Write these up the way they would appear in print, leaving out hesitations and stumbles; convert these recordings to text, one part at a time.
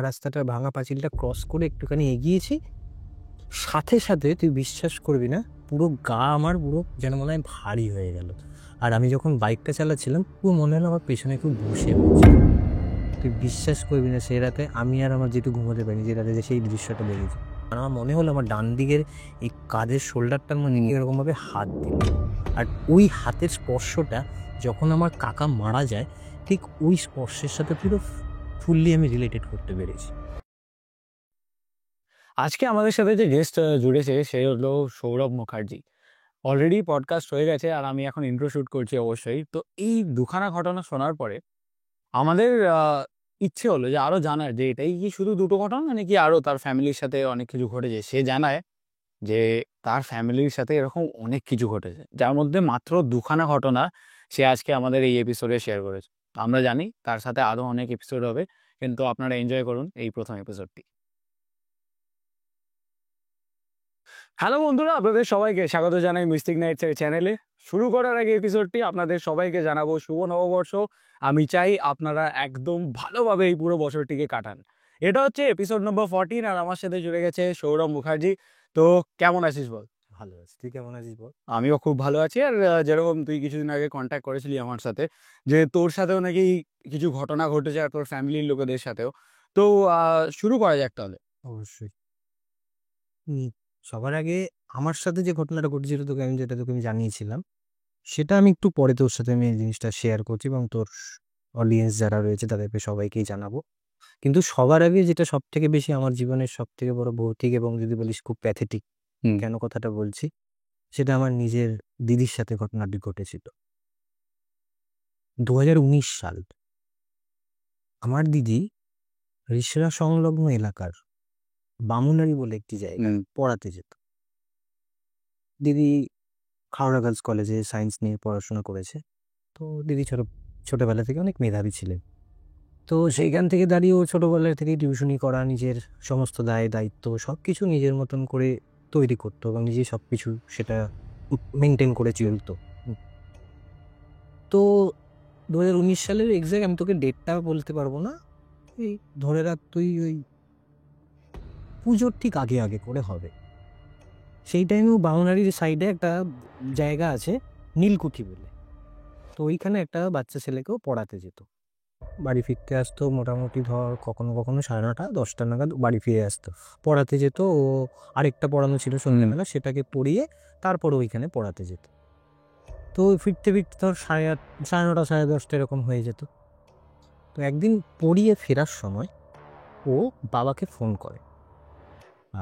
রাস্তাটা ভাঙা পাঁচিলটা ক্রস করে একটুখানি এগিয়েছি, সাথে সাথে তুই বিশ্বাস করবি না, পুরো গা আমার পুরো যেন মনে হয় ভারী হয়ে গেল। আর আমি যখন বাইকটা চালাচ্ছিলাম পুরো মনে হলো আমার পেছনে কেউ বসে পড়ছে। তুই বিশ্বাস করবি না, সে রাতে আমি আর আমার যেটু ঘুমোতে পারিনি, যে রাতে যে সেই দৃশ্যটা দেখেছি। আর আমার মনে হলো আমার ডান দিকের এই কাঁধের শোল্ডারটার মধ্যে এরকমভাবে হাত দিল, আর ওই হাতের স্পর্শটা যখন আমার কাকা মারা যায় ঠিক ওই স্পর্শের সাথে পুরো ফুললি আমি রিলেটেড করতে পেরেছি। আজকে আমাদের সাথে যে গেস্ট জুড়েছে সে হলো সৌরভ মুখার্জি। অলরেডি পডকাস্ট হয়ে গেছে আর আমি এখন ইন্ট্রো শুট করছি অবশ্যই। তো এই দুখানা ঘটনা শোনার পরে আমাদের ইচ্ছে হলো যে আরো জানার যে এটাই কি শুধু দুটো ঘটনা নাকি আরো তার ফ্যামিলির সাথে অনেক কিছু ঘটেছে। সে জানায় যে তার ফ্যামিলির সাথে এরকম অনেক কিছু ঘটেছে, যার মধ্যে মাত্র দুখানা ঘটনা সে আজকে আমাদের এই এপিসোডে শেয়ার করেছে। আমরা জানি তার সাথে আরো অনেক এপিসোড হবে, কিন্তু আপনারা এনজয় করুন এই প্রথম এপিসোডটি। হ্যালো বন্ধুরা, আপনাদের সবাইকে স্বাগত জানাই মিস্টিক নাইটসের চ্যানেলে। শুরু করার আগে এপিসোডটি আপনাদের সবাইকে জানাবো শুভ নববর্ষ। আমি চাই আপনারা একদম ভালোভাবে এই পুরো বছরটিকে কাটান। এটা হচ্ছে এপিসোড নম্বর 14 আর আমার সাথে জুড়ে গেছে সৌরভ মুখার্জি। তো কেমন আছিস বল? ভালো আছি, তুই কেমন আছিস বল? আমিও খুব ভালো আছি। আর যেরকম তুই কিছুদিন আগে কন্ট্যাক্ট করেছিলি আমার সাথে যে তোর সাথেও নাকি কিছু ঘটনা ঘটেছে আর তোর ফ্যামিলির লোকেদের সাথেও। তো শুরু করা যাক তাহলে। অবশ্যই। সবার আগে আমার সাথে যে ঘটনাটা ঘটেছিল তোকে আমি জানিয়েছিলাম, সেটা আমি একটু পরে তোর সাথে আমি এই জিনিসটা শেয়ার করছি এবং তোর অডিয়েন্স যারা রয়েছে তাদেরকে সবাইকেই জানাবো। কিন্তু সবার আগে যেটা সব থেকে বেশি আমার জীবনের সব থেকে বড় ভৌতিক এবং যদি বলিস খুব প্যাথেটিক, কেন কথাটা বলছি, সেটা আমার নিজের দিদির সাথে ঘটনাটি ঘটেছিল 2019 সাল। আমার দিদি রিষড়া সংলগ্ন এলাকার বামুনারি বলে একটি জায়গায় পড়াতে যেত। দিদি হাওড়া গার্লস কলেজে সায়েন্স নিয়ে পড়াশোনা করেছে। তো দিদি ছোটবেলা থেকে অনেক মেধাবী ছিলেন। তো সেইখান থেকে দাঁড়িয়ে ও ছোটবেলা থেকে টিউশনি করা, নিজের সমস্ত দায় দায়িত্ব সব কিছু নিজের মতন করে তৈরি করতো এবং নিজেই সব কিছু সেটা মেনটেন করে চলতো। তো 2019 সালের এক্সাক্ট আমি তোকে ডেটটা বলতে পারবো না, এই ধরে রাখ তুই ওই পুজোর ঠিক আগে আগে করে হবে। সেই টাইমেও বাউনারির সাইডে একটা জায়গা আছে নীলকুঠি বলে, তো ওইখানে একটা বাচ্চা ছেলেকেও পড়াতে যেত। বাড়ি ফিরতে আসতো মোটামুটি ধর কখনো কখনো 9:30 10টা নাগাদ বাড়ি ফিরে আসতো। পড়াতে যেত, ও আরেকটা পড়ানো ছিল সন্ধ্যেবেলা, সেটাকে পড়িয়ে তারপর ওইখানে পড়াতে যেত। তো ফিরতে ফিরতে ধর 8:30 9:30 10:30 এরকম হয়ে যেত। তো একদিন পড়িয়ে ফেরার সময় ও বাবাকে ফোন করে।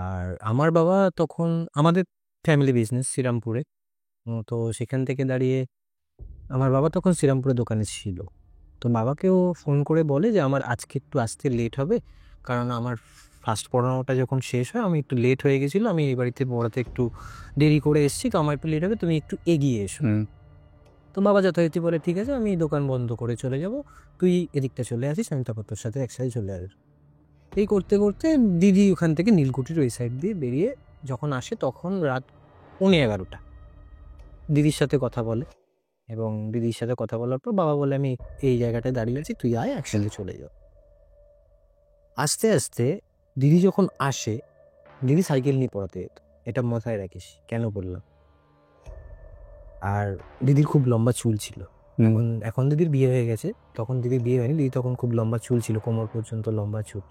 আর আমার বাবা তখন, আমাদের ফ্যামিলি বিজনেস শ্রীরামপুরে, তো সেখান থেকে দাঁড়িয়ে আমার বাবা তখন শ্রীরামপুরে দোকানে ছিল। তো বাবাকেও ফোন করে বলে যে আমার আজকে একটু আসতে লেট হবে, কারণ আমার ফার্স্ট পড়ানোটা যখন শেষ হয় আমি একটু লেট হয়ে গেছিলো, আমি এই বাড়িতে পড়াতে একটু দেরি করে এসেছি, তো আমার একটু লেট হবে, তুমি একটু এগিয়ে এসো। তো বাবা যথারীতি বলে ঠিক আছে, আমি দোকান বন্ধ করে চলে যাব, তুই এদিকটা চলে আসিস, আমি তারপর তোর সাথে একসাথে চলে আসবো। এই করতে করতে দিদি ওখান থেকে নীলকুঠির ওই সাইড দিয়ে বেরিয়ে যখন আসে তখন রাত 11:30। দিদির সাথে কথা বলে এবং দিদির সাথে কথা বলার পর বাবা বলে আমি এই জায়গাটায় দাঁড়িয়ে আছি, তুই আয় একসাথে চলে যাও। আস্তে আস্তে দিদি যখন আসে, দিদি সাইকেল নিয়ে পড়াতে যেত, এটা মাথায় রাখিস কেন বললাম। আর দিদির খুব লম্বা চুল ছিল। এখন দিদির বিয়ে হয়ে গেছে, তখন দিদির বিয়ে হয়নি, দিদি তখন খুব লম্বা চুল ছিল, কোমর পর্যন্ত লম্বা চুল।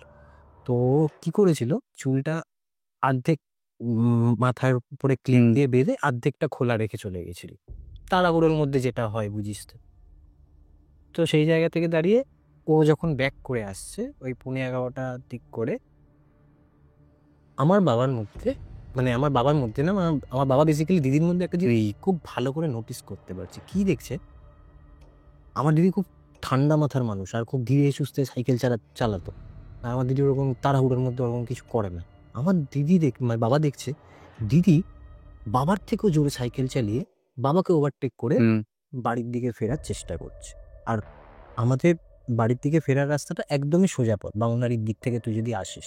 তো কি করেছিল, চুলটা অর্ধেক মাথার উপরে ক্লিন দিয়ে বেঁধে অর্ধেকটা খোলা রেখে চলে গেছিল, তাড়াহুড়োর মধ্যে যেটা হয় বুঝিস তো। তো সেই জায়গা থেকে দাঁড়িয়ে ও যখন ব্যাক করে আসছে ওই 11:30 দিক করে, আমার বাবার মধ্যে, মানে আমার বাবার মধ্যে না, আমার বাবা বেসিক্যালি দিদির মধ্যে একটা জিনিস খুব ভালো করে নোটিস করতে পারছে। কি দেখছে, আমার দিদি খুব ঠান্ডা মাথার মানুষ আর খুব ধীরে সুস্থে সাইকেল চালাতো। আর আমার দিদি ওরকম তাড়াহুড়োর মধ্যে ওরকম কিছু করে না। আমার দিদি মানে বাবা দেখছে দিদি বাবার থেকেও জোরে সাইকেল চালিয়ে বাবাকে ওভারটেক করে বাড়ির দিকে ফেরার চেষ্টা করছে। আর আমাদের বাড়ির দিকে ফেরার রাস্তাটা একদমই সোজা পথ, বাউনারির দিক থেকে তুই যদি আসিস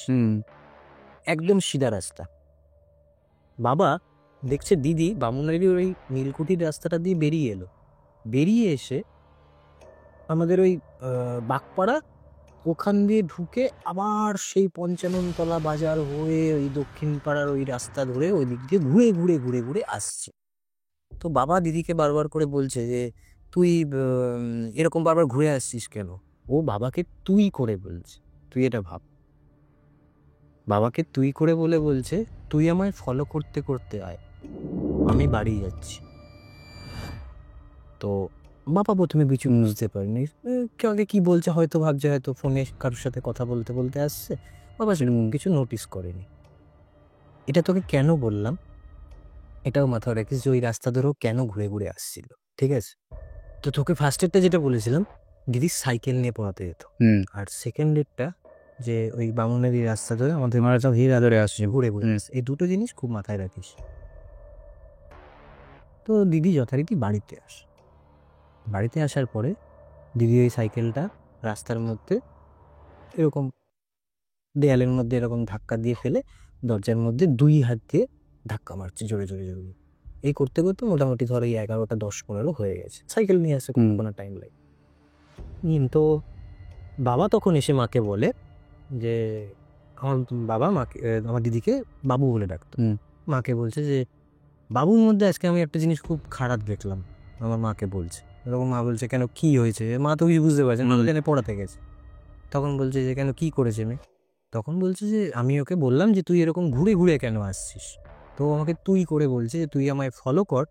একদম সিধা রাস্তা। বাবা দেখছে দিদি বামুনারির ওই নীলকুঠির রাস্তাটা দিয়ে বেরিয়ে এলো, বেরিয়ে এসে আমাদের ওই বাগপাড়া ওখান দিয়ে ঢুকে আবার সেই পঞ্চাননতলা বাজার হয়ে ওই দক্ষিণ পাড়ার ওই রাস্তা ধরে ওই দিক দিয়ে ঘুরে ঘুরে ঘুরে ঘুরে আসছে। তো বাবা দিদিকে বারবার করে বলছে যে তুই এরকম বারবার ঘুরে আসছিস কেন? ও বাবাকে তুই করে বলছে। তুই এটা ভাব, বাবাকে তুই করে বলছে তুই আমায় ফলো করতে করতে আয়, আমি বাড়ি যাচ্ছি। তো বাবা প্রথমে কিছু বুঝতে পারেনি, কেউ আগে কি বলছে হয়তো ভাবছে হয়তো ফোনে কারোর সাথে কথা বলতে বলতে আসছে। বাবা সেরকম কিছু নোটিস করেনি। এটা তোকে কেন বললাম এটাও মাথায় রাখিস যে ওই রাস্তা ধরেও কেন ঘুরে ঘুরে আসছিল, ঠিক আছে? তো তোকে ফার্স্ট এডটা যেটা বলেছিলাম দিদি সাইকেল নিয়ে পড়াতে যেত, আর সেকেন্ড এডটা যে ওই বামুনেরই রাস্তা ধরে আমাদের মারা সব হীরা ধরে আসছে ঘুরে ঘুরে আসছে। এই দুটো জিনিস খুব মাথায় রাখিস। তো দিদি যথারীতি বাড়িতে আসে। বাড়িতে আসার পরে দিদি ওই সাইকেলটা রাস্তার মধ্যে এরকম দেয়ালের মধ্যে এরকম ধাক্কা দিয়ে ফেলে দরজার মধ্যে 2 হাত দিয়ে ধাক্কা মারছে জোরে জোরে জোরে। এই করতে করতে মোটামুটি ধরো এই 11টা 10-15 হয়ে গেছে। সাইকেল নিয়ে আসে কোনো টাইম লাগে। তো বাবা তখন এসে মাকে বলে যে আমার বাবা মাকে আমার দিদিকে বাবু বলে ডাকতো। মাকে বলছে যে বাবুর মধ্যে আজকে আমি একটা জিনিস খুব খারাপ দেখলাম। আমার মাকে বলছে এরকম। মা বলছে কেন, কি হয়েছে? মা তো কিছু বুঝতে পারছে না, জেনে পড়াতে গেছে। তখন বলছে যে কেন, কি করেছে মেয়ে? তখন বলছে যে আমি ওকে বললাম যে তুই এরকম ঘুরে ঘুরে কেন আসছিস? তো আমাকে তুই করে বলছে যে তুই আমায় ফলো কর,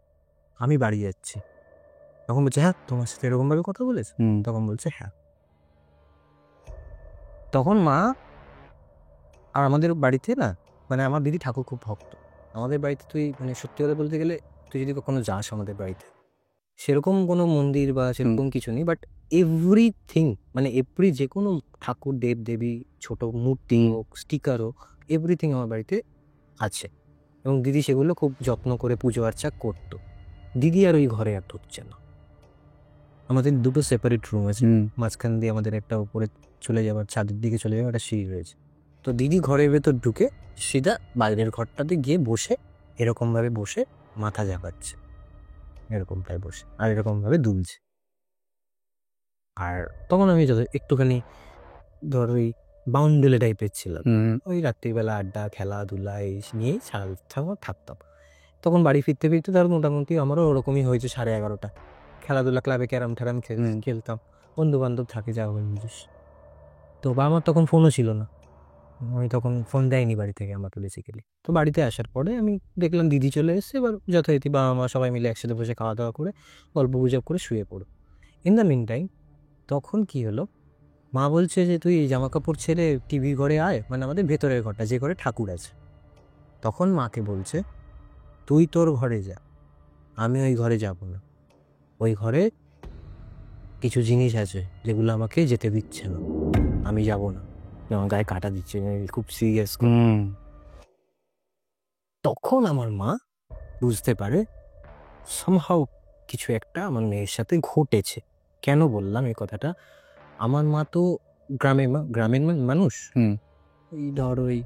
আমি বাড়ি যাচ্ছি। তখন বলছে হ্যাঁ তোমার সাথে এরকমভাবে কথা বলেছে? তখন বলছে হ্যাঁ। তখন মা আর আমাদের বাড়িতে না, মানে আমার দিদি ঠাকুর খুব ভক্ত। আমাদের বাড়িতে তুই মানে সত্যি কথা বলতে গেলে তুই যদি কখনো যাস আমাদের বাড়িতে, সেরকম কোনো মন্দির বা সেরকম কিছু নেই, বাট এভরিথিং মানে এভরি যে কোনো ঠাকুর দেব দেবী ছোট মূর্তি হোক স্টিকার হোক এভরিথিং আমার বাড়িতে আছে, এবং দিদি সেগুলো খুব যত্ন করে পুজো আর্চা করতো। দিদি আর ওই ঘরে আর ঢুকছে না। আমাদের দুটো সেপারেট রুম আছে, মাঝখান দিয়ে আমাদের একটা উপরে চলে যাওয়ার ছাদের দিকে চলে যাওয়ার একটা সিঁড়ি রয়েছে। তো দিদি ঘরের ভেতর ঢুকে সিধা বাইরের ঘরটাতে গিয়ে বসে এরকমভাবে বসে মাথা ঝাঁকাচ্ছে, এরকমটাই বসে আর এরকমভাবে দুলছে। আর তখন আমি যত একটুখানি ধর ওই বাউন্ডুলে টাইপের ছিলাম, ওই রাত্রিবেলা আড্ডা খেলাধুলা এই নিয়েই থাকতাম। তখন বাড়ি ফিরতে ফিরতে ধর মোটামুটি আমারও ওরকমই হয়েছে 11:30। খেলাধুলা ক্লাবে ক্যারাম ট্যারাম খেলতাম, বন্ধু বান্ধব থাকে যা বুঝিস। তো আমার তখন ফোনও ছিল না, আমি তখন ফোন দেয়নি বাড়ি থেকে আমাকে বেসিক্যালি। তো বাড়িতে আসার পরে আমি দেখলাম দিদি চলে এসছে, এবার যথারীতি বাবা মা সবাই মিলে একসাথে বসে খাওয়া দাওয়া করে গল্প গুজব করে শুয়ে পড়ো। ইন দ্য মিন টাইম তখন কি হলো, মা বলছে যে তুই জামা কাপড় ছেড়ে টিভি ঘরে আয়, মানে আমাদের ভেতরের ঘরটা যে ঘরে ঠাকুর আছে। তখন মাকে বলছে তুই তোর ঘরে যা, আমি ওই ঘরে যাব না। ওই ঘরে কিছু জিনিস আছে যেগুলো আমাকে যেতে দিচ্ছে না, আমি যাব না, আমার গায়ে কাটা দিচ্ছে, খুব সিরিয়াস। তখন আমার মা বুঝতে পারে সামহাউ কিছু একটা আমার মেয়ের সাথে ঘটেছে। কেন বললাম এই কথাটা, আমার মা তো গ্রামের মানুষ। ওই ধর ওই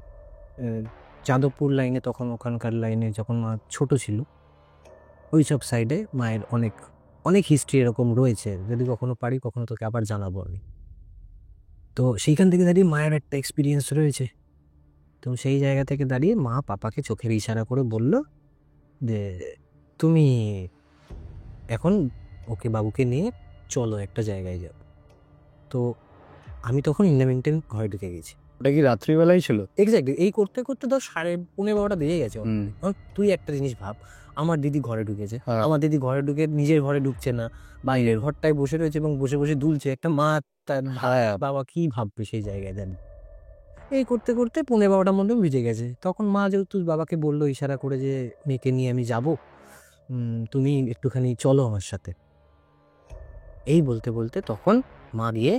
যাদবপুর লাইনে, তখন ওখানকার লাইনে যখন মা ছোট ছিল ওই সব সাইডে মায়ের অনেক অনেক হিস্ট্রি এরকম রয়েছে, যদি কখনো পারি কখনো তোকে আবার জানাবো আমি। তো সেইখান থেকে দাঁড়িয়ে মায়ের একটা এক্সপিরিয়েন্স রয়েছে। তো সেই জায়গা থেকে দাঁড়িয়ে মা পাপাকে চোখের ইশারা করে বলল যে তুমি এখন ওকে বাবুকে নিয়ে চলো একটা জায়গায় যাব। তো আমি তখন ইন্ডামেন্টেন ঘরে ঢুকে গেছি। ওটা কি রাত্রিবেলাই ছিল? এক্স্যাক্টলি এই করতে করতে ধর 11:30 বেজে গেছে। তুই একটা জিনিস ভাব, আমার দিদি ঘরে ঢুকেছে, আমার দিদি ঘরে ঢুকে নিজের ঘরে ঢুকছে না, বাইরের ঘরটায় বসে রয়েছে এবং বসে বসে দুলছে। একটা মা তার বাবা কি ভাববে সেই জায়গায় দেন। এই করতে করতে 11:30 মধ্যে বেজে গেছে। তখন মা যেহেতু বাবাকে বললো ইশারা করে যে মেয়েকে নিয়ে আমি যাব, তুমি একটুখানি চলো আমার সাথে। এই বলতে বলতে তখন মা দিয়ে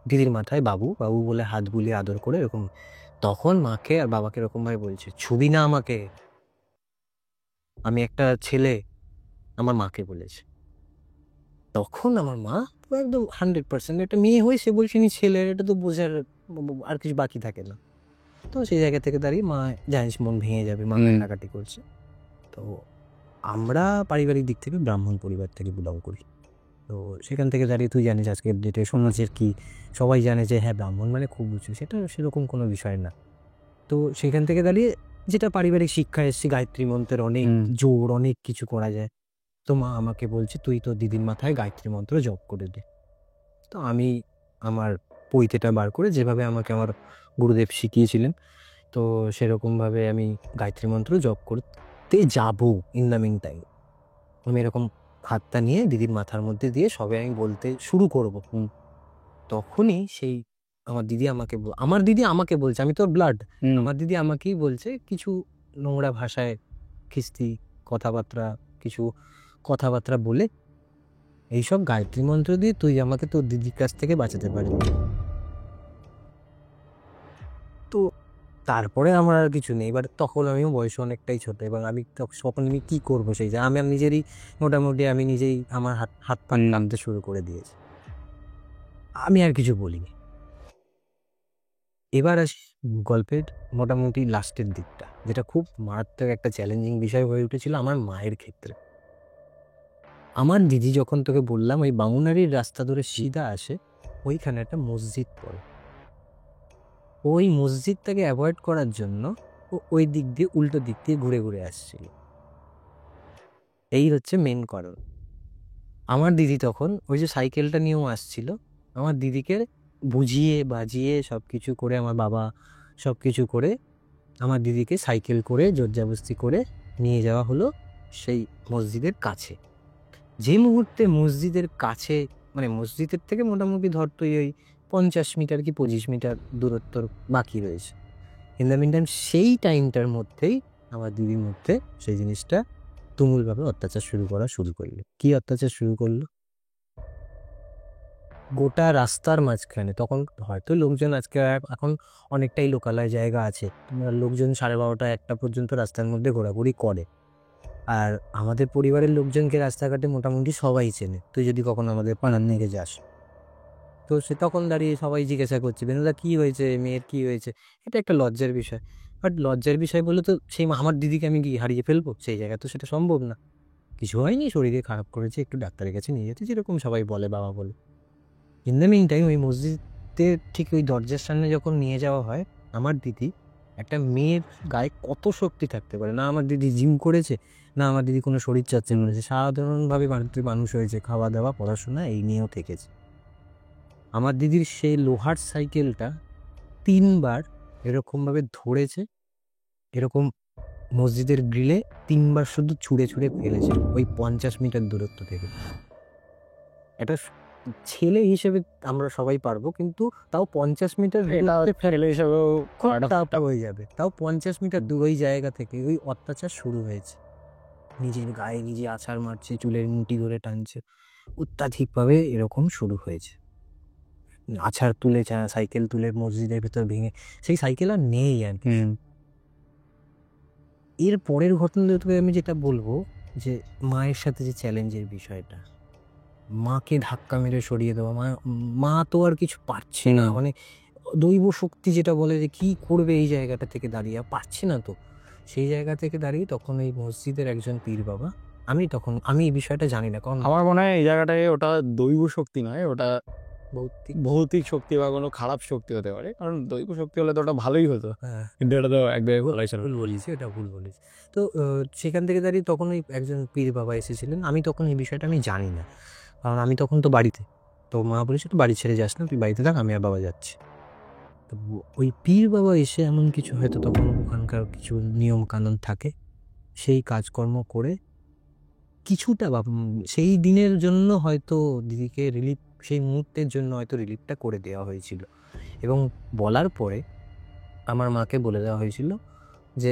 দিদির মাথায় বাবু বাবু বলে হাত বুলিয়ে আদর করে এরকম, তখন মাকে আর বাবাকে এরকমভাবে বলছে ছুবি না আমাকে, আমি একটা ছেলে, আমার মাকে বলেছে। তখন আমার মা একদম 100% একটা মেয়ে হয়ে সে বলছে নি ছেলের, এটা তো বোঝার আর কিছু বাকি থাকে না। তো সেই জায়গা থেকে দাঁড়িয়ে মা জানিস মন ভেঙে যাবে, মা কান্নাকাটি করছে। তো আমরা পারিবারিক দিক থেকে ব্রাহ্মণ পরিবার থেকে বিলং করি। তো সেখান থেকে দাঁড়িয়ে তুই জানিস আজকের ডেটে সমাজের কি, সবাই জানে যে হ্যাঁ ব্রাহ্মণ মানে খুব উঁচু, সেটা সেরকম কোনো বিষয় না। তো সেখান থেকে দাঁড়িয়ে যেটা পারিবারিক শিক্ষা এসেছি, গায়ত্রী মন্ত্রের অনেক জোর, অনেক কিছু করা যায়। তো মা আমাকে বলছে তুই তোর দিদির মাথায় গায়ত্রী মন্ত্র জপ করে দে। তো আমি আমার পৈতেটা বার করে যেভাবে আমাকে আমার গুরুদেব শিখিয়েছিলেন, তো সেরকমভাবে আমি গায়ত্রী মন্ত্র জপ করতে যাবো। ইন দ্য মিন টাইম আমি এরকম হাতটা নিয়ে দিদির মাথার মধ্যে দিয়ে সবে আমি বলতে শুরু করবো, তখনই সেই আমার দিদি আমাকে বলছে, আমি তোর ব্লাড, আমার দিদি আমাকেই বলছে কিছু নোংরা ভাষায় খিস্তি কথাবার্তা বলে, এইসব গায়ত্রী মন্ত্র দিয়ে তুই আমাকে তোর দিদির কাছ থেকে বাঁচাতে পারবি। তো তারপরে আমার আর কিছু নেই। এবার তখন আমিও বয়স অনেকটাই ছোট, এবং আমি তখন আমি কী করবো সেই যে আমি নিজেরই মোটামুটি আমি নিজেই আমার হাত পা টানতে শুরু করে দিয়েছি। আমি আর কিছু বলিনি। এবার আসি গল্পের মোটামুটি লাস্টের দিকটা, যেটা খুব মারাত্মক একটা চ্যালেঞ্জিং বিষয় হয়ে উঠেছিল আমার মায়ের ক্ষেত্রে। আমার দিদি যখন তোকে বললাম ওই বামুনারির রাস্তা ধরে সিধা আসে, ওইখানে একটা মসজিদ পড়ে। ওই মসজিদটাকে অ্যাভয়েড করার জন্য ও ওই দিক দিয়ে উল্টো দিক দিয়ে ঘুরে ঘুরে আসছিল। এই হচ্ছে মেন কারণ। আমার দিদি তখন ওই যে সাইকেলটা নিয়েও আসছিল, আমার দিদিকে বুঝিয়ে বাজিয়ে সব কিছু করে আমার বাবা সব কিছু করে আমার দিদিকে সাইকেল করে জোরজাবস্তি করে নিয়ে যাওয়া হলো সেই মসজিদের কাছে। যে মুহূর্তে মসজিদের কাছে, মানে মসজিদের থেকে মোটামুটি ধর তুই ওই 50 মিটার কি 25 মিটার দূরত্ব বাকি রয়েছে, ইন দ্য মিন টাইম সেই টাইমটার মধ্যেই আমার দিদির মধ্যে সেই জিনিসটা তুমুলভাবে অত্যাচার শুরু করলো। কি অত্যাচার শুরু করলো? গোটা রাস্তার মাঝখানে, তখন হয়তো লোকজন আজকে এখন অনেকটাই লোকালয় জায়গা আছে, লোকজন 12:30 1টা পর্যন্ত রাস্তার মধ্যে ঘোরাঘুরি করে। আর আমাদের পরিবারের লোকজনকে রাস্তাঘাটে মোটামুটি সবাই চেনে, তুই যদি কখনো আমাদের পাড়ার দিকে যাস। তো সে তখন দাঁড়িয়ে সবাই জিজ্ঞাসা করছে বেনুদা কী হয়েছে, মেয়ের কী হয়েছে। এটা একটা লজ্জার বিষয়, বাট লজ্জার বিষয় বলে তো সেই আমার দিদিকে আমি কি হারিয়ে ফেলবো? সেই জায়গায় তো সেটা সম্ভব না। কিছু হয়নি, শরীরে খারাপ করেছে, একটু ডাক্তারের কাছে নিয়ে যেতে, যেরকম সবাই বলে বাবা বলে। ইন দ্য মিন টাইম ওই মসজিদের ঠিক ওই দরজার সামনে যখন নিয়ে যাওয়া হয়, আমার দিদি, একটা মেয়ের গায়ে কত শক্তি থাকতে পারে, না আমার দিদি জিম করেছে, না আমার দিদি কোনো শরীরচর্চা করেছে, সাধারণভাবে বাড়িতে মানুষ হয়েছে, খাওয়া দাওয়া পড়াশোনা এই নিয়েও থেকেছে। আমার দিদির সেই লোহার সাইকেলটা 3বার এরকমভাবে ধরেছে, এরকম মসজিদের গ্রিলে 3বার শুধু ছুঁড়ে ছুঁড়ে ফেলেছে ওই 50 মিটার দূরত্ব থেকে। এটা ছেলে হিসেবে আমরা সবাই পারবো, কিন্তু তাও 50 মিটার ছেলে হিসেবেও হয়ে যাবে, তাও 50 মিটার দূর ওই জায়গা থেকে ওই অত্যাচার শুরু হয়েছে। নিজের গায়ে নিজে আছাড় মারছে, চুলের মুঠি ধরে টানছে, অত্যাধিকভাবে এরকম শুরু হয়েছে। আছাড় তুলে সাইকেল তুলে মসজিদের ভেতর ভেঙে, সেই সাইকেল আর নেই আর কি। এর পরের ঘটনা তোকে আমি যেটা বলবো, যে মায়ের সাথে যে চ্যালেঞ্জের বিষয়টা, মাকে ধাক্কা মেরে সরিয়ে দেওয়া, মা তো আর কিছু পারছে না, মানে দৈব শক্তি যেটা বলে যে কি করবে এই জায়গাটা থেকে দাঁড়িয়ে, পারছে না। তো সেই জায়গা থেকে দাঁড়িয়ে তখন এই মসজিদের একজন পীর বাবা, আমি এই বিষয়টা জানি না, কারণ আমার মনে হয় এই জায়গাটায় ওটা দৈব শক্তি নয়, ওটা ভৌতিক শক্তি বা কোনো খারাপ শক্তি হতে পারে। কারণ দৈব শক্তি হলে তো ওটা ভালোই হতো, কিন্তু এটা তো একদম ভুল বলিস, এটা ভুল বলিস। তো সেখান থেকে দাঁড়িয়ে তখন ওই একজন পীর বাবা এসেছিলেন। আমি তখন এই বিষয়টা আমি জানি না, কারণ আমি তখন তো বাড়িতে, তো মা বলেছে তুই বাড়ি ছেড়ে যাস না, তুই বাড়িতে থাক, আমি আর বাবা যাচ্ছি। তো ওই পীর বাবা এসে এমন কিছু, হয়তো তখন ওখানকার কিছু নিয়ম কানুন থাকে, সেই কাজকর্ম করে কিছুটা সেই দিনের জন্য হয়তো দিদিকে রিলিফ, সেই মুহূর্তের জন্য হয়তো রিলিফটা করে দেওয়া হয়েছিল। এবং বলার পরে আমার মাকে বলে দেওয়া হয়েছিল যে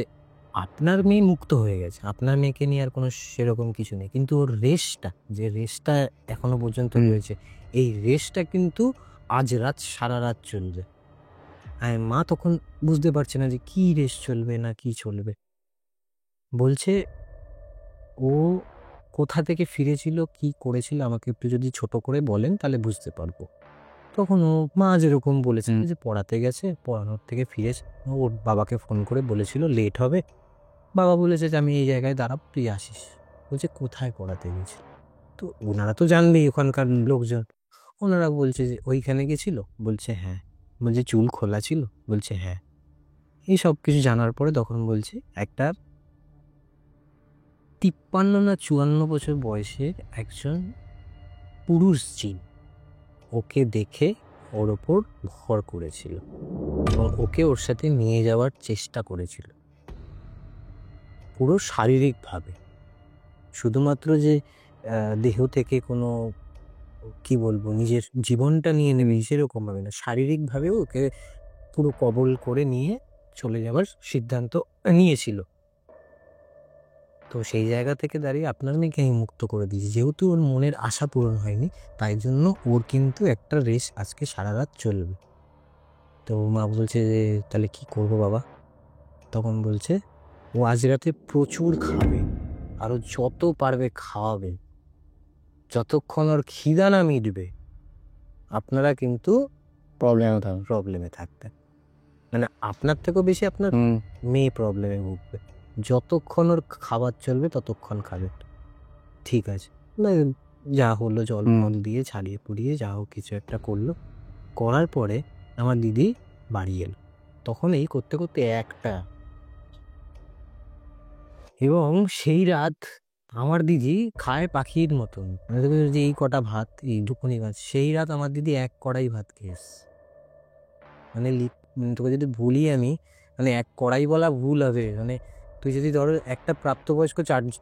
আপনার মেয়ে মুক্ত হয়ে গেছে, আপনার মেয়েকে নিয়ে আর কোনো সেরকম কিছু নেই, কিন্তু ওর রেসটা এখনো পর্যন্ত রয়েছে, এই রেসটা কিন্তু আজ রাত সারা রাত চলবে। আর মা তখন বুঝতে পারছে না যে কি রেস চলবে না কি চলবে। বলছে ও কোথা থেকে ফিরেছিল, কি করেছিল, আমাকে একটু যদি ছোট করে বলেন তাহলে বুঝতে পারবো। তখন মা যেরকম বলেছেন যে পড়াতে গেছে, পড়ানোর থেকে ফিরেছে, ওর বাবাকে ফোন করে বলেছিল লেট হবে, বাবা বলেছে যে আমি এই জায়গায় দাঁড়াবো, তুই আসিস। বলছে কোথায় পড়াতে গেছি? তো ওনারা তো জানবেই ওখানকার লোকজন, ওনারা বলছে যে ওইখানে গেছিল, বলছে হ্যাঁ, বলছে চুল খোলা ছিল, বলছে হ্যাঁ। এই সব কিছু জানার পরে তখন বলছে একটা 53 না 54 বছর বয়সের একজন পুরুষ জিন ওকে দেখে ওর ওপর ভর করেছিল এবং ওকে ওর সাথে নিয়ে যাওয়ার চেষ্টা করেছিল পুরো শারীরিকভাবে। শুধুমাত্র যে দেহ থেকে কোনো কি বলবো নিজের জীবনটা নিয়ে নেবে সেরকমভাবে না, শারীরিকভাবেও ওকে পুরো কবল করে নিয়ে চলে যাওয়ার সিদ্ধান্ত নিয়েছিল। তো সেই জায়গা থেকে দাঁড়িয়ে আপনার মেয়েকে আমি মুক্ত করে দিয়েছি, যেহেতু ওর মনের আশা পূরণ হয়নি, তাই জন্য ওর কিন্তু একটা রেস আজকে সারা রাত চলবে। তো মা বলছে যে তাহলে কি করবো বাবা? তখন বলছে ও আজ রাতে প্রচুর খাবে, আরও যত পারবে খাওয়াবে, যতক্ষণ ওর খিদা না মিটবে আপনারা কিন্তু প্রবলেমে থাকতেন, মানে আপনার থেকেও বেশি আপনার মেয়ে প্রবলেমে ভুগবে। যতক্ষণ ওর খাবার চলবে ততক্ষণ খাবে। ঠিক আছে, যা হলো জল মল দিয়ে ছাড়িয়ে পুড়িয়ে যা হোক কিছু একটা করলো, করার পরে আমার দিদি বাড়ি এলো। তখন এই করতে করতে একটা, এবং সেই রাত আমার দিদি খায় পাখির মতন, যে এই কটা ভাত এই দুপুনি ভাত, সেই রাত আমার দিদি 1 কড়াই ভাত খেয়েছে। মানে তোকে যদি বলি আমি, মানে 1 কড়াই বলা ভুল হবে, মানে তুই যদি ধরো একটা প্রাপ্তবয়স্ক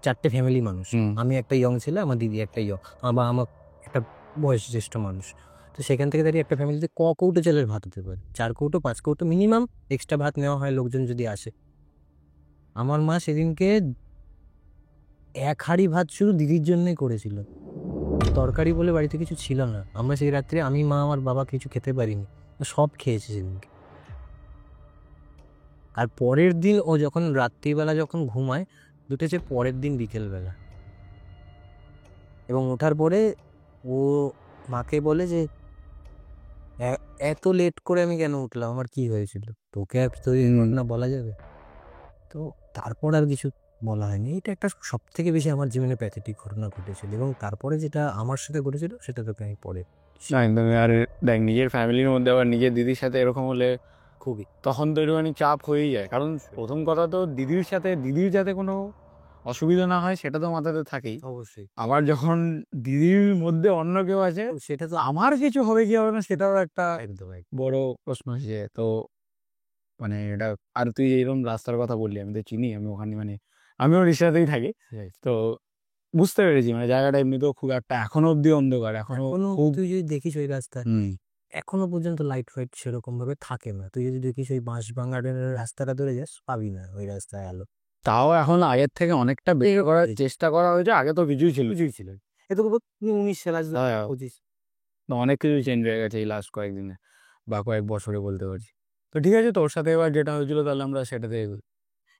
4টে ফ্যামিলি মানুষ, আমি একটা ইয়ং ছেলে, আমার দিদি একটা ইয়ং, বা আমার একটা বয়স জ্যেষ্ঠ মানুষ, তো সেখান থেকে দাঁড়িয়ে একটা ফ্যামিলিতে কৌটো চালের ভাত হতে পারে, 4 কৌটো 5 কৌটো মিনিমাম এক্সট্রা ভাত নেওয়া হয় লোকজন যদি আসে। আমার মা সেদিনকে 1 হাঁড়ি ভাত শুধু দিদির জন্যই করেছিল, তরকারি বলে বাড়িতে কিছু ছিল না। আমরা সেই রাত্রে আমি, মা, আমার বাবা কিছু খেতে পারিনি, সব খেয়েছে সেদিনকে। আর পরের দিন ও যখন রাত্রিবেলা যখন ঘুমায়, উঠেছে পরের দিন বিকেলবেলা, এবং ওঠার পরে ও মাকে বলে যে এত লেট করে আমি কেন উঠলাম, আমার কি হয়েছিল, তোকে আর তো না বলা যাবে। তো তারপর আর কিছু বলা হয়নি। এটা একটা সব থেকে বেশি আমার জীবনে প্যাথেটিক ঘটনা ঘটেছিল, এবং তারপরে যেটা আমার সাথে ঘটেছিল সেটা তোকে আমি পরে। আর দেখ, নিজের ফ্যামিলির মধ্যে আবার নিজের দিদির সাথে এরকম হলে খুবই তখন তো একটুখানি চাপ হয়েই যায়, কারণ প্রথম কথা তো দিদির যাতে কোনো অসুবিধা না হয় সেটা তো মাথাতে থাকেই। অবশ্যই। আবার যখন দিদির মধ্যে অন্য কেউ আছে, সেটা তো আমার কিছু হবে কি হবে না সেটাও একটা একদম বড় প্রশ্ন এসে তো, মানে এটা। আর তুই এরকম রাস্তার কথা বললি, আমি তো চিনি, আমি ওখানে মানে আমিও রিক্সাতেই থাকি, তো বুঝতে পেরেছি মানে জায়গাটা এমনিতেও খুব একটা এখনো অব্দি অন্ধকার, এখনো খুব। তুই যদি দেখিস ওই রাস্তায় এখনো পর্যন্ত লাইট ফাইট সেরকম ভাবে থাকে না। তুই যদি দেখিস ওই বাঁশভাঙার রাস্তাটা ধরে যাস, পাবি না ওই রাস্তায় আলো। তাও এখন আগের থেকে অনেকটা বের করার চেষ্টা করা হয়েছে, আগে তো কিছুই ছিল। এটুকু 19 সাল, 25 অনেক কিছু চেঞ্জ হয়ে গেছে এই লাস্ট কয়েকদিনে বা কয়েক বছরে বলতে পারছি। তো ঠিক আছে, তোর সাথে এবার যেটা হয়েছিল তাহলে আমরা সেটাতে এগোই।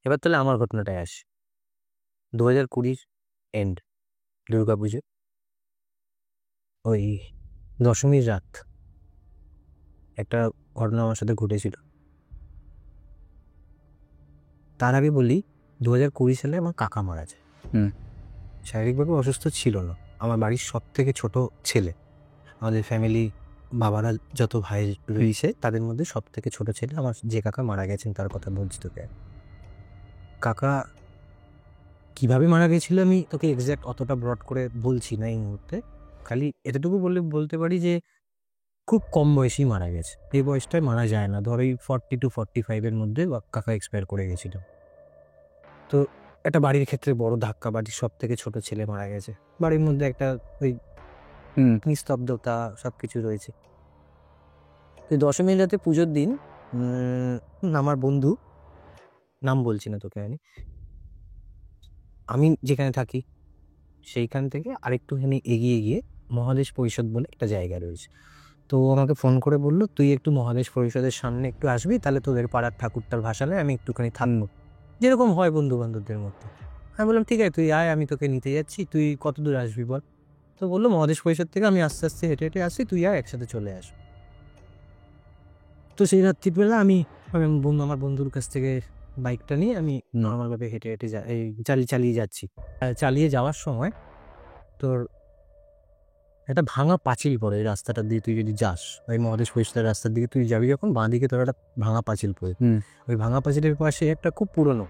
এবার তাহলে আমার ঘটনাটায় আসি। 2020 এন্ড, দুর্গাপুজো, ওই দশমীর রাত একটা ঘটনা আমার সাথে ঘটেছিল। তার আগে বলি, 2020 সালে আমার কাকা মারা যায়। শারীরিকভাবে অসুস্থ ছিল না, আমার বাড়ির সব থেকে ছোট ছেলে, আমাদের ফ্যামিলি বাবারা যত ভাই রয়েছে তাদের মধ্যে সব থেকে ছোট ছেলে আমার, যে কাকা মারা গেছেন তার কথা বলছি তোকে। কাকা কিভাবে মারা গেছিল আমি তোকে এক্স্যাক্ট অতটা ব্রড করে বলছি না এই মুহূর্তে, খালি এতটুকু বলতে পারি যে খুব কম বয়সেই মারা গেছে। এই বয়সটায় মারা যায় না, ধর এই 40 to 45 মধ্যে কাকা এক্সপায়ার করে গেছিল। তো একটা বাড়ির ক্ষেত্রে বড় ধাক্কা, বাড়ির সব থেকে ছোট ছেলে মারা গেছে, বাড়ির মধ্যে একটা ওই নিস্তব্ধতা সব কিছু রয়েছে। তো দশমীর রাতে পুজোর দিন আমার বন্ধু, নাম বলছি না তোকে, আমি যেখানে থাকি সেইখান থেকে আরেকটুখানি এগিয়ে গিয়ে মহাদেশ পরিষদ বলে একটা জায়গা রয়েছে। তো আমাকে ফোন করে বললো তুই একটু মহাদেশ পরিষদের সামনে একটু আসবি, তাহলে তোদের পাড়ার ঠাকুরটার ভাসালে আমি একটুখানি থাকবো, যেরকম হয় বন্ধু বান্ধবদের মধ্যে। আমি বললাম ঠিক আছে তুই আয়, আমি তোকে নিতে যাচ্ছি, তুই কত দূর আসবি বল। তো বললো মহাদেশ পরিষদ থেকে আমি আস্তে আস্তে হেঁটে হেঁটে আসছি, তুই আয় একসাথে চলে আস। তো সেই রাত্রিবেলা আমি আমার বন্ধুর কাছ থেকে বাইকটা নিয়ে আমি নর্মালভাবে হেঁটে হেঁটে চালিয়ে যাচ্ছি। চালিয়ে যাওয়ার সময় তোর একটা ভাঙা পাঁচিল পড়ে এই রাস্তাটা দিয়ে তুই যদি যাস, ওই মহাদেশ পরিষ্কার রাস্তার দিকে তুই যাবি যখন, বাঁ দিকে তোর একটা ভাঙা পাঁচিল পড়ে। ওই ভাঙা পাঁচিলের পাশে একটা খুব পুরনো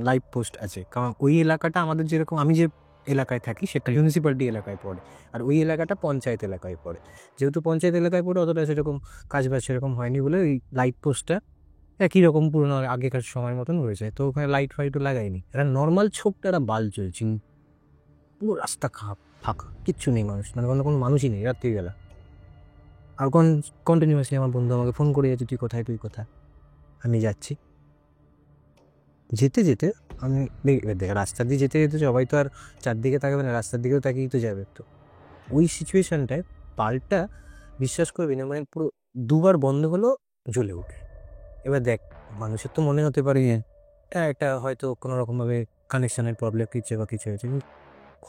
লাইট পোস্ট আছে, কারণ ওই এলাকাটা আমাদের যেরকম আমি যে এলাকায় থাকি সেটা মিউনিসিপ্যালিটি এলাকায় পড়ে, আর ওই এলাকাটা পঞ্চায়েত এলাকায় পড়ে। যেহেতু পঞ্চায়েত এলাকায় পড়ে অতটা সেরকম কাজবাজ সেরকম হয়নি বলে ওই লাইট পোস্টটা একই রকম পুরোনো আগেকার সময়ের মতন রয়েছে। তো ওখানে লাইট ফাইটও লাগায়নি, একটা নর্মাল ছোট্ট একটা বাল চলছে, পুরো রাস্তা ফাঁকা, কিচ্ছু নেই মানুষ, মানে কোনো মানুষই নেই রাত্রিবেলা। আর কন্টিনিউয়াসলি আমার বন্ধু আমাকে ফোন করে যাচ্ছে, তুই কোথায় তুই কোথায়। আমি যাচ্ছি, যেতে যেতে আমি দেখ রাস্তা দিয়ে যেতে যেতে সবাই তো আর চারদিকে তাকাবে না, রাস্তার দিকেও তাকিয়ে তো যাবে। তো ওই সিচুয়েশানটায় বাল্বটা বিশ্বাস করবি না, মানে পুরো দুবার বন্ধ হলো, জ্বলে উঠে। এবার দেখ মানুষের তো মনে হতে পারে একটা হয়তো কোনো রকমভাবে কানেকশানের প্রবলেম কিছু বা কিছু হয়েছে,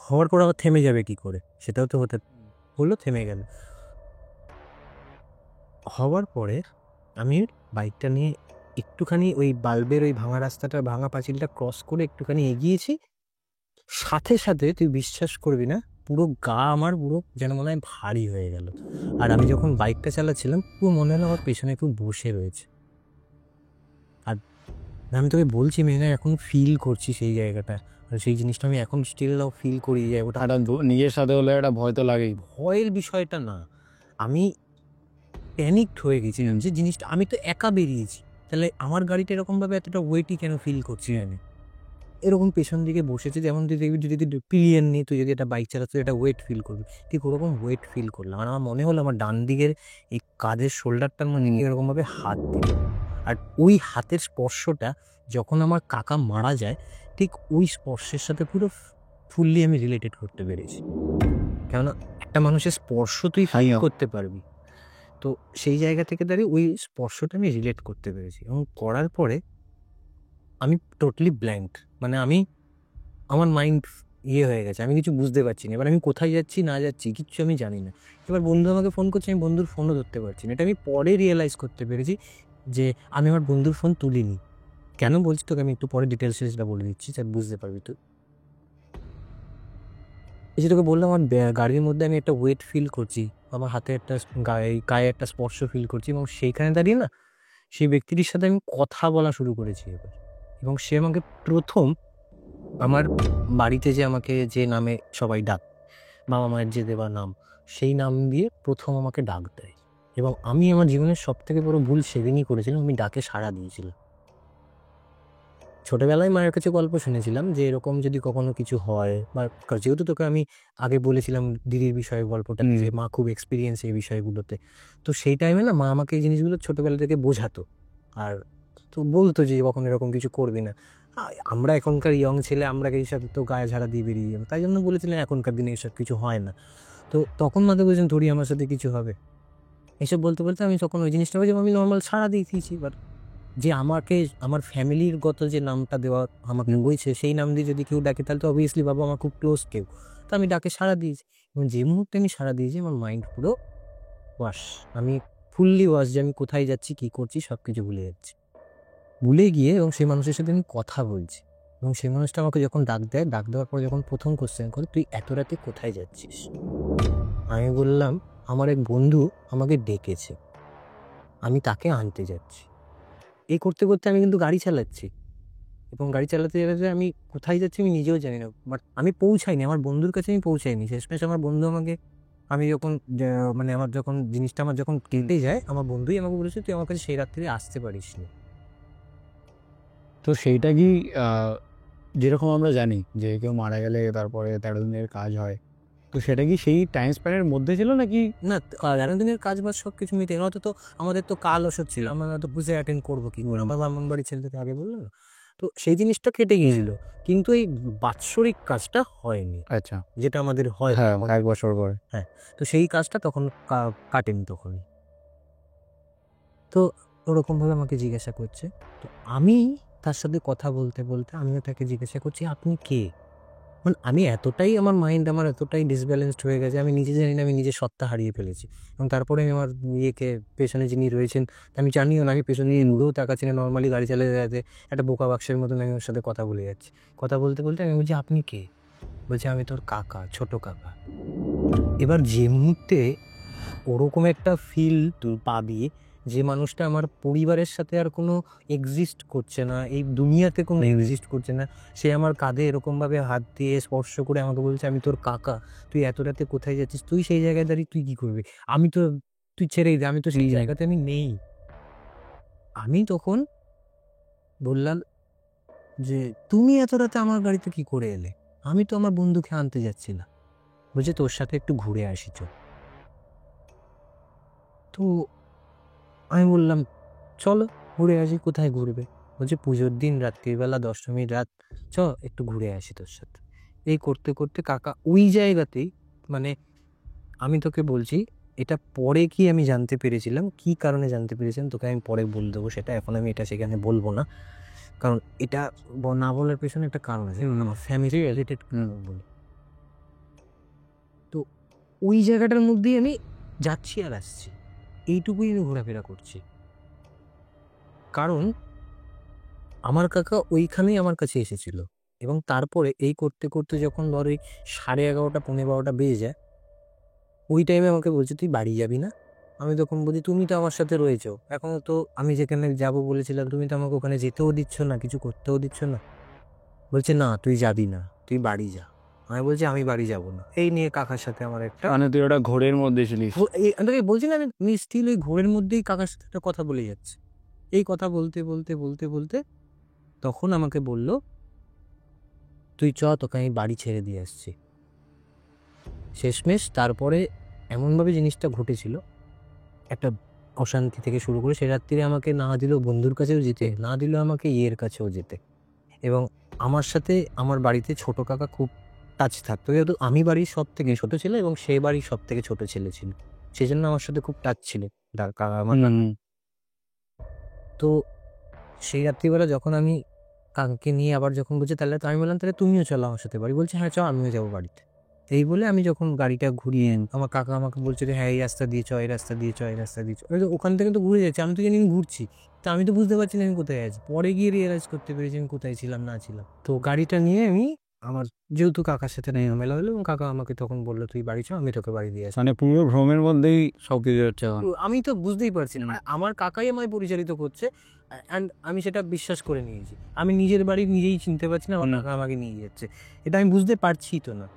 হওয়ার পর আবার থেমে যাবে কি করে, সেটাও তো হলো, থেমে গেল। হওয়ার পরে আমি বাইকটা নিয়ে একটুখানি ওই বাল্বের ওই ভাঙা রাস্তাটা ভাঙা পাঁচিলটা ক্রস করে একটুখানি এগিয়েছি, সাথে সাথে তুই বিশ্বাস করবি না, পুরো গা আমার পুরো যেন মনে হয় ভারী হয়ে গেল। আর আমি যখন বাইকটা চালাচ্ছিলাম পুরো মনে হলো আমার পেছনে কেউ বসে রয়েছে। আর আমি তোকে বলছি মেয়ে, এখন ফিল করছি সেই জায়গাটা, আর সেই জিনিসটা আমি এখন স্টিল নাও ফিল করি যে ওটা নিজের সাথে হলে একটা ভয় তো লাগেই। ভয়ের বিষয়টা না, আমি প্যানিকড হয়ে গেছিলাম যে জিনিসটা, আমি তো একা বেরিয়েছি, তাহলে আমার গাড়িটা এরকমভাবে এতটা ওয়েটই কেন ফিল করছি আমি। এরকম পেছন দিকে বসেছে, যেমন তুই দেখবি যদি পিলিয়ন নিয়ে তুই যদি একটা বাইক চালাতে একটা ওয়েট ফিল করবি, ঠিক ওরকম ওয়েট ফিল করলাম। আর আমার মনে হলো আমার ডান দিকের এই কাঁধের শোল্ডারটার মানে এরকমভাবে হাত দিল, আর ওই হাতের স্পর্শটা যখন আমার কাকা মারা যায় ঠিক ওই স্পর্শের সাথে পুরো ফুললি আমি রিলেটেড করতে পেরেছি। কেননা একটা মানুষের স্পর্শ তুই ফিল করতে পারবি, তো সেই জায়গা থেকে দাঁড়িয়ে ওই স্পর্শটা আমি রিলেট করতে পেরেছি। এবং করার পরে আমি টোটালি ব্ল্যাঙ্ক, মানে আমার মাইন্ড হয়ে গেছে, আমি কিছু বুঝতে পারছি না। এবার আমি কোথায় যাচ্ছি না যাচ্ছি কিচ্ছু আমি জানি না। এবার বন্ধু আমাকে ফোন করছে, আমি বন্ধুর ফোনও ধরতে পারছি না। এটা আমি পরে রিয়েলাইজ করতে পেরেছি যে আমি আমার বন্ধুর ফোন তুলিনি। কেন বলছি তোকে, আমি একটু পরে ডিটেলসে সেটা বলে দিচ্ছি, তাই বুঝতে পারবি তুই। এই যে তোকে বললাম আমার গাড়ির মধ্যে আমি একটা ওয়েট ফিল করছি, আমার হাতে একটা গায়ে একটা স্পর্শ ফিল করছি, এবং সেইখানে দাঁড়িয়ে না সেই ব্যক্তিটির সাথে আমি কথা বলা শুরু করেছি এবার। এবং সে আমাকে প্রথম আমার বাড়িতে যে আমাকে যে নামে সবাই ডাক, বাবা মায়ের যে দেওয়া নাম, সেই নাম দিয়ে প্রথম আমাকে ডাক দেয়। এবং আমি আমার জীবনের সবথেকে বড় ভুল সেদিনই করেছিলাম, আমি ডাকে সাড়া দিয়েছিলাম। ছোটোবেলায় মায়ের কাছে গল্প শুনেছিলাম যে এরকম যদি কখনো কিছু হয়, বা যেহেতু তোকে আমি আগে বলেছিলাম দিদির বিষয়ে গল্পটা, যে মা খুব এক্সপিরিয়েন্স এই বিষয়গুলোতে, তো সেই টাইমে না মা আমাকে এই জিনিসগুলো ছোটোবেলা থেকে বোঝাতো, আর তো বলতো যে কখন এরকম কিছু করবি না। আমরা এখনকার ইয়ং ছেলে, আমরা এইসব তো গায়ে ঝাড়া দিয়ে বেরিয়ে যাবো, তাই জন্য বলেছিলেন এখনকার দিনে এসব কিছু হয় না। তো তখন মাকে বলছেন তোরই আমার সাথে কিছু হবে, এসব বলতে বলতে আমি তখন ওই জিনিসটা বলছি, আমি নর্মাল সাড়া দিয়ে দিয়েছি। এবার যে আমাকে আমার ফ্যামিলির গত যে নামটা দেওয়া আমাকে বলছে, সেই নাম দিয়ে যদি কেউ ডাকে তাহলে তো অবভিয়াসলি বাবা আমার খুব ক্লোজ কেউ, তো আমি ডাকে সাড়া দিয়েছি। এবং যে মুহূর্তে আমি সাড়া দিয়েছি আমার মাইন্ড পুরো ওয়াশ, আমি ফুললি ওয়াশ, যে আমি কোথায় যাচ্ছি কী করছি সব কিছু ভুলে যাচ্ছি। ভুলে গিয়ে এবং সেই মানুষের সাথে আমি কথা বলছি, এবং সেই মানুষটা আমাকে যখন ডাক দেয়, ডাক দেওয়ার পর যখন প্রথম কোশ্চেন করে তুই এত রাতে কোথায় যাচ্ছিস, আমি বললাম আমার এক বন্ধু আমাকে ডেকেছে, আমি তাকে আনতে যাচ্ছি। এই করতে করতে আমি কিন্তু গাড়ি চালাচ্ছি, এবং গাড়ি চালাতে চালাতে আমি কোথায় যাচ্ছি আমি নিজেও জানি না, বাট আমি পৌঁছাইনি, আমার বন্ধুর কাছে আমি পৌঁছাইনি। শেষমেশ আমার বন্ধু আমাকে, আমি যখন মানে আমার যখন জিনিসটা আমার যখন কেটে যায়, আমার বন্ধুই আমাকে বলেছে তুই আমার কাছে সেই রাত্রে আসতে পারিস নি। তো সেইটা কি যেরকম আমরা জানি যে কেউ মারা গেলে তারপরে 13 দিনের কাজ হয়, তো সেটা কি সেই টাইম স্প্যানের মধ্যে ছিল নাকি? না, 11 দিনের কাজ বাজ সব কিছু মিটে নয়তো, তো আমাদের তো কাল ওষুধ ছিল, আমরা তো বুঝে অ্যাটেন্ড করবো কি করে, আমার ব্রাহ্মণবাড়ির ছেলেটাকে আগে বললো না, তো সেই জিনিসটা কেটে গিয়েছিল, কিন্তু এই বাৎসরিক কাজটা হয়নি, আচ্ছা, যেটা আমাদের হয়। হ্যাঁ 1 বছর পরে। হ্যাঁ, তো সেই কাজটা তখন কাটেনি তখন। তো ওরকমভাবে আমাকে জিজ্ঞাসা করছে, তো আমি তার সাথে কথা বলতে বলতে আমিও তাকে জিজ্ঞাসা করছি আপনি কে। মানে আমি এতটাই, আমার মাইন্ড আমার এতটাই ডিসব্যালেন্সড হয়ে গেছে, আমি নিজে জানি না আমি নিজের সত্তা হারিয়ে ফেলেছি। এবং তারপরে আমি আমার পেছনে যিনি রয়েছেন আমি জানিও না, আমি পেছনে নিয়ে নুড়েও তাকাচ্ছি না, নর্মালি গাড়ি চালিয়ে যাতে একটা বোকা বাক্সের মতন আমি ওর সাথে কথা বলে যাচ্ছি। কথা বলতে বলতে আমি বলছি আপনি কে, বলছে আমি তোর কাকা, ছোট কাকা। এবার যে মুহূর্তে ওরকম একটা ফিল তুই পাবি, যে মানুষটা আমার পরিবারের সাথে আর কোনো এক্সিস্ট করছে না, এই দুনিয়াতে কোনো এক্সিস্ট করছে না, সে আমার কাঁধে এরকমভাবে হাত দিয়ে স্পর্শ করে আমাকে বলছে আমি তোর কাকা, তুই এত রাতে কোথায় যাচ্ছিস, তুই সেই জায়গায় দাঁড়িয়ে তুই কী করবি? আমি তো, তুই ছেড়েই দে, আমি তো সেই জায়গাতে আমি নেই। আমি তখন বললাম যে তুমি এত রাতে আমার গাড়িতে কি করে এলে? আমি তো আমার বন্ধুকে আনতে যাচ্ছিলাম। বলছে তোর সাথে একটু ঘুরে আসি চল। তো আমি বললাম চলো ঘুরে আসি। কোথায় ঘুরবে? বলছে পুজোর দিন রাত্রিবেলা, দশমীর রাত, চ একটু ঘুরে আসি তোর সাথে। এই করতে করতে কাকা ওই জায়গাতেই, মানে আমি তোকে বলছি এটা পরে কি আমি জানতে পেরেছিলাম, কি কারণে জানতে পেরেছিলাম তোকে আমি পরে বলে দেবো সেটা, এখন আমি এটা সেখানে বলবো না, কারণ এটা না বলার পেছনে একটা কারণ আছে, ফ্যামিলি রিলেটেড বলি। তো ওই জায়গাটার মধ্যেই আমি যাচ্ছি আর আসছি, এইটুকুই আমি ঘোরাফেরা করছি। কারণ আমার কাকা ওইখানেই আমার কাছে এসেছিল, এবং তারপরে এই করতে করতে যখন ধর ওই 11:30 12 বেজে যায়, ওই টাইমে আমাকে বলছে তুই বাড়ি যাবি না? আমি তখন বলি তুমি তো আমার সাথে রয়েছো, এখনও তো আমি যেখানে যাব বলেছিলাম তুমি তো আমাকে ওখানে যেতেও দিচ্ছ না, কিছু করতেও দিচ্ছ না। বলছে না তুই যাবি না, তুই বাড়ি যা। আমি বলছি আমি বাড়ি যাব না। এই নিয়ে কাকার সাথে আমার একটা মানে তুই ওটা ঘোরের মধ্যে ছিলিস? আমি তোকে বলছি না, আমি স্টিল ওই ঘোরের মধ্যেই কাকার সাথে একটা কথা বলে যাচ্ছে। এই কথা বলতে বলতে বলতে বলতে তখন আমাকে বলল তুই চ, তোকে আমি বাড়ি ছেড়ে দিয়ে আসছি। শেষমেশ তারপরে এমনভাবে জিনিসটা ঘটেছিল, একটা অশান্তি থেকে শুরু করে সে রাত্রিরে আমাকে না দিল বন্ধুর কাছেও যেতে, না দিল আমাকে ইয়ের কাছেও যেতে, এবং আমার সাথে আমার বাড়িতে ছোট কাকা খুব টাচ থাকতো, যেহেতু আমি বাড়ির সব থেকে ছোট ছেলে এবং সে বাড়ির সব থেকে ছোট ছেলে ছিল, সেই জন্য আমার সাথে খুব টাচ ছিল আমার। তো সেই রাত্রিবেলা যখন আমি কাকাকে নিয়ে আবার যখন বলছে তাহলে, তো আমি বললাম তাহলে তুমিও চলো আমার সাথে বাড়ি। বলছে হ্যাঁ চ, আমিও যাবো বাড়িতে। এই বলে আমি যখন গাড়িটা ঘুরিয়ে আমার কাকা আমাকে বলছে যে হ্যাঁ এই রাস্তা দিয়ে চ, এই রাস্তা দিয়ে চ, এই রাস্তা দিয়ে চ, ওখান থেকে তো ঘুরে যাচ্ছে, আমি তো জানি আমি ঘুরছি, তা আমি তো বুঝতে পারছি না আমি কোথায় আছি। পরে গিয়ে রিয়েলাইজ করতে পেরেছি আমি কোথায় ছিলাম না ছিলাম। তো গাড়িটা নিয়ে আমি আমার, যেহেতু কাকার সাথে নেই ঝামেলা হলো, এবং কাকা আমাকে তখন বললো তুই বাড়ি চ, আমি তোকে বাড়ি দিয়ে আসি। মানে পুরো ভ্রমের মধ্যেই সব কিছু হচ্ছে এখন। তো আমি তো বুঝতেই পারছি না, আমার কাকাই আমায় পরিচালিত করছে, অ্যান্ড আমি সেটা বিশ্বাস করে নিয়েছি। আমি নিজের বাড়ি নিজেই চিনতে পারছি না, আমার কাকা আমাকে নিয়ে যাচ্ছে, এটা আমি বুঝতে পারছি তো না।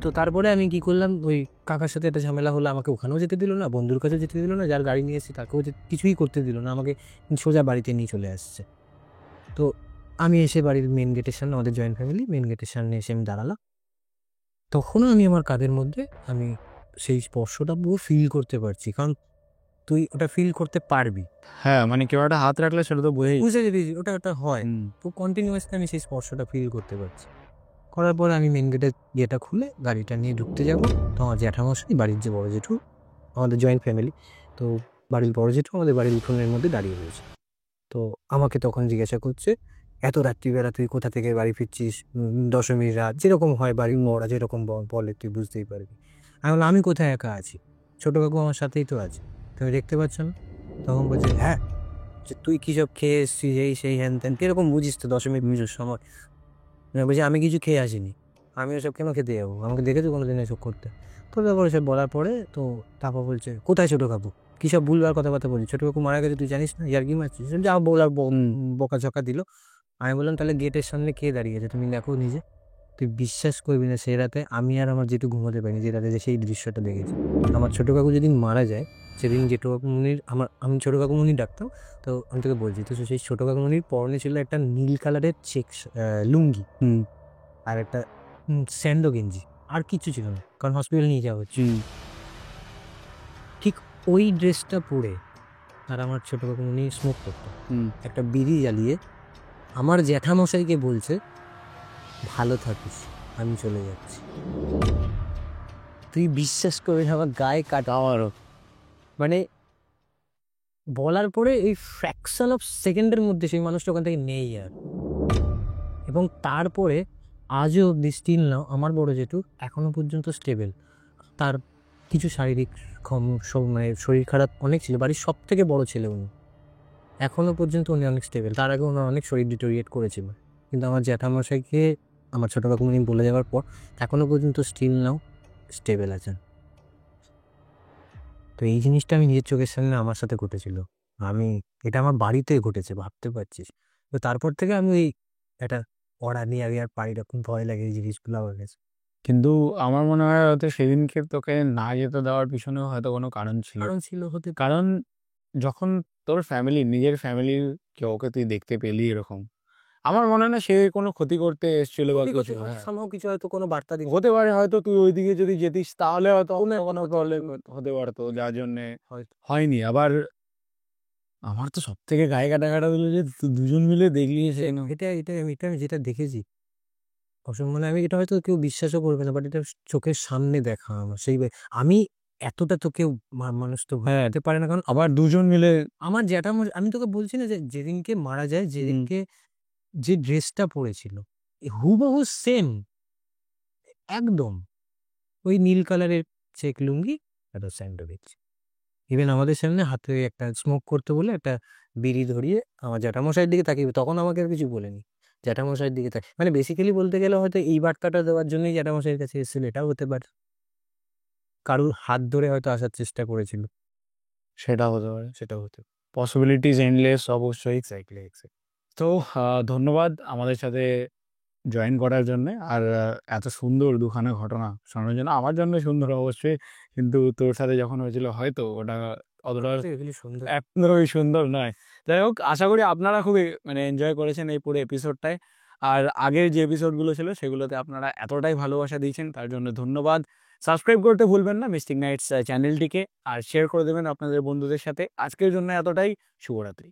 তো তারপরে আমি কি করলাম, ওই কাকার সাথে একটা ঝামেলা হলো, আমাকে ওখানেও যেতে দিল না, বন্ধুর কাছেও যেতে দিল না, যার গাড়ি নিয়ে এসেছি তাকেও কিছুই করতে দিল না, আমাকে সোজা বাড়িতে নিয়ে চলে আসছে। তো আমি এসে বাড়ির মেন গেটের সামনে, আমাদের জয়েন্ট ফ্যামিলি, মেন গেটের সামনে এসে আমি দাঁড়ালাম। তখনও আমি আমার কাঁধের মধ্যে আমি সেই স্পর্শটা পুরো ফিল করতে পারছি, কারণ তুই ওটা ফিল করতে পারবি। হ্যাঁ, মানে কেউ একটা হাত রাখলে সেটা তো বোঝাই। বুঝে যাবি ওটা ওটা হয়। তো কন্টিনিউয়াসলি আমি সেই স্পর্শটা ফিল করতে পারছি। করার পর আমি মেন গেটের ইয়েটা খুলে গাড়িটা নিয়ে ঢুকতে যাবো, তো আমার জ্যাঠামশাই, বাড়ির যে বড় জেঠু, আমাদের জয়েন্ট ফ্যামিলি, তো বাড়ির বড় জেঠু আমাদের বাড়ির উঠোনের মধ্যে দাঁড়িয়ে রয়েছে। তো আমাকে তখন জিজ্ঞাসা করছে এত রাত্রিবেলা তুই কোথা থেকে বাড়ি ফিরছিস, দশমীর রাত, যেরকম হয় বাড়ির মোড়া যেরকম বলে তুই বুঝতেই পারবি। আমি বললাম আমি কোথায় একা আছি, ছোটো কাকু আমার সাথেই তো আছে, তুমি দেখতে পাচ্ছ না? তখন বলছে হ্যাঁ, যে তুই কী সব খেয়ে এসছিস, এই সেই হ্যান ত্যান, কীরকম বুঝিস তো দশমীর পুজোর সময়। বলছি আমি কিছু খেয়ে আসিনি, আমি ওসব কেন খেতে যাবো, আমাকে দেখেছো কোনো দিন এসব করতে? তো তারপর সব বলার পরে তো তারপর বলছে কোথায় ছোটো কাকু, কী সব ভুলবার কথাবার্তা বলছি, ছোটো কাকু মারা গেছে তুই জানিস না, ইয়ার্কি মারছিস, যা বলার বকাঝকা দিল। আমি বললাম তাহলে গেটের সামনে কে দাঁড়িয়ে আছে তুমি দেখো নিজে। তুই বিশ্বাস করবি না, সেই রাতে আমি আর আমার জেঠু ঘুমোতে পারিনি, যে রাতে যে সেই দৃশ্যটা দেখেছি। আমার ছোটো কাকু যেদিন মারা যায় সেদিন জেঠু কাকুমনির, আমি ছোটো কাকুমনি ডাকতাম, তো আমি তোকে বলছি, তো সেই ছোটো কাকুমনির পরনে ছিল একটা নীল কালারের চেক্স লুঙ্গি, আর একটা স্যান্ডো গেঞ্জি, আর কিছু ছিল না, কারণ হসপিটাল নিয়ে যাওয়া হচ্ছে। ঠিক ওই ড্রেসটা পরে, আর আমার ছোটো কাকুমনি স্মোক করতো, একটা বিড়ি জ্বালিয়ে আমার জ্যাঠামশাইকে বলছে ভালো থাকিস, আমি চলে যাচ্ছি। তুই বিশ্বাস করবি না, আমার গায়ে কাটা, আমারও মানে বলার পরে এই ফ্র্যাকশন অফ সেকেন্ডের মধ্যে সেই মানুষটা ওখান থেকে নেই আর। এবং তারপরে আজও অব্দি স্টিল নাও আমার বড় জেঠু এখনও পর্যন্ত স্টেবল। তার কিছু শারীরিক মানে শরীর খারাপ অনেক ছিল, বাড়ির সব থেকে বড় ছেলে উনি, এখনও পর্যন্ত উনি অনেক স্টেবল। তার আগে উনি অনেক শরীর ডিটোরিয়েট করেছিল, কিন্তু আমার জ্যাঠামশাইকে আমার ছোটো কাকুমনি বলে যাওয়ার পর এখনও পর্যন্ত স্টিল নাও স্টেবল আছেন। তো এই জিনিসটা আমি নিজের চোখের সামনে আমার সাথে ঘটেছিল। এটা আমার বাড়িতে ঘটেছে, ভাবতে পারছিস? তো তারপর থেকে আমি ওই একটা পড়া নিয়ে আমি আর পারি না, খুব ভয় লাগে এই জিনিসগুলো আমার কাছে। কিন্তু আমার মনে হয় হয়তো সেদিনকে তোকে না যেতে দেওয়ার পিছনেও হয়তো কোনো কারণ ছিল। কারণ ছিল হতে কারণ যখন তোর ফ্যামিলি, নিজের ফ্যামিলির কেউকে তুই দেখতে পেলি এরকম, আমার মনে হয় না সে কোনো ক্ষতি করতে এসেছিল বা কিছু। হ্যাঁ, somehow কিছু হয়তো কোনো বার্তা দিচ্ছে হতে পারে হয়তো তুই ওইদিকে যদি যেতিস তাহলে হয়তো কোনো একটা কোনো কথা প্রবলেম হতে পারতো, যার জন্যে হয়তো। হয়নি। আবার আমার তো সব থেকে গায়ে কাটা দিল যে দুজন মিলে দেখলি সে এটা আমি যেটা দেখেছি অসম্মানে, আমি এটা হয়তো কেউ বিশ্বাসও করবে না, বাট এটা চোখের সামনে দেখা আমার আমি এতটা তো কেউ মানুষ তো হ্যাঁ হতে পারে না, কারণ আবার দুজন মিলে আমার আমি তোকে বলছি না যে যেদিনকে মারা যায়, যেদিনকে যে ড্রেসটা পরেছিল হুবহু সেম, একদম ওই নীল কালারের চেক লুঙ্গি একটা স্যান্ডউইচ। ইভেন আমাদের সামনে হাতে একটা স্মোক করতে বলে একটা বিড়ি ধরিয়ে আমার জ্যাঠামশাইয়ের দিকে তাকিয়ে, তখন আমাকে আর কিছু বলেনি, জ্যাঠামশাইয়ের দিকে তাকিয়ে, মানে বেসিক্যালি বলতে গেলে হয়তো এই বার্তাটা দেওয়ার জন্যই জ্যাঠামশাইয়ের কাছে এসেছিল, এটাও হতে পারে। কারুর হাত ধরে হয়তো আসার চেষ্টা করেছিল, সেটা হতে পারে। সেটাও হতে পসিবিলিটিস এন্ডলেস অবশ্যই। এক্স্যাক্টলি। তো ধন্যবাদ আমাদের সাথে জয়েন করার জন্য, আর এত সুন্দর দুখানা ঘটনা শোনার জন্য। আমার জন্য সুন্দর অবশ্যই, কিন্তু তোর সাথে যখন হয়েছিল হয়তো ওটা অতটা এগুলি সুন্দর। একদমই সুন্দর নয়। যাই হোক, আশা করি আপনারা খুবই মানে এনজয় করেছেন এই পুরো এপিসোডটায়। আর আগের যে এপিসোডগুলো ছিল সেগুলোতে আপনারা এতটাই ভালোবাসা দিয়েছেন, তার জন্য ধন্যবাদ। সাবস্ক্রাইব করতে ভুলবেন না মিস্টিক নাইটস চ্যানেলটিকে, আর শেয়ার করে দেবেন আপনাদের বন্ধুদের সাথে। আজকের জন্য এতটাই। শুভরাত্রি।